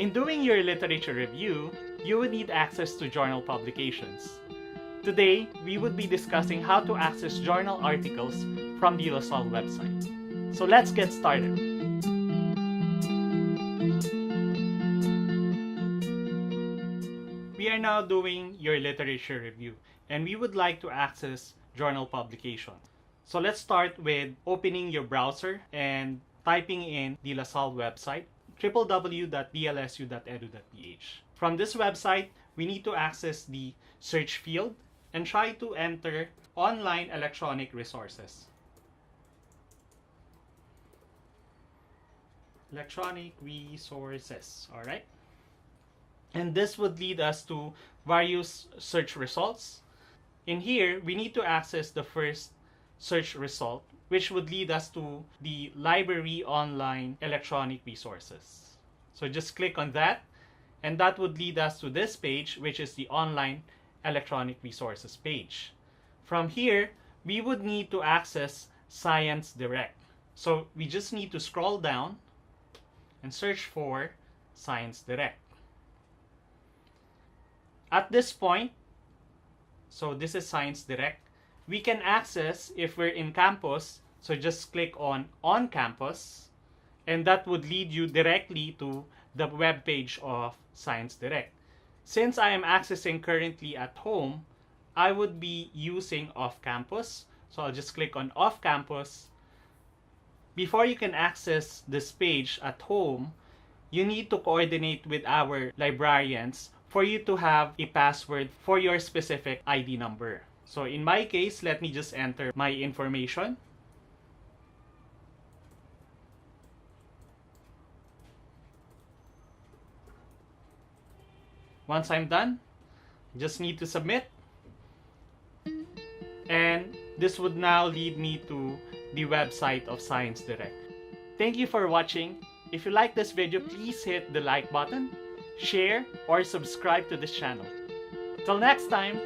In doing your literature review, you would need access to journal publications. Today, we would be discussing how to access journal articles from the DLSU website. So let's get started. We are now doing your literature review, and we would like to access journal publications. So let's start with opening your browser and typing in the DLSU website, www.dlsu.edu.ph. From this website, we need to access the search field and try to enter online electronic resources. Electronic resources, all right? And this would lead us to various search results. In here, we need to access the first search result, which would lead us to the library online electronic resources. So just click on that, and that would lead us to this page, which is the online electronic resources page. From here, we would need to access Science Direct. So we just need to scroll down and search for Science Direct. At this point, so this is Science Direct, we can access if we're in campus, so just click on campus, and that would lead you directly to the web page of Science Direct. Since I am accessing currently at home, I would be using off campus, so I'll just click on off campus. Before you can access this page at home, you need to coordinate with our librarians for you to have a password for your specific ID number. So in my case, let me just enter my information. Once I'm done, just need to submit. And this would now lead me to the website of Science Direct. Thank you for watching. If you like this video, please hit the like button, share, or subscribe to this channel. Till next time!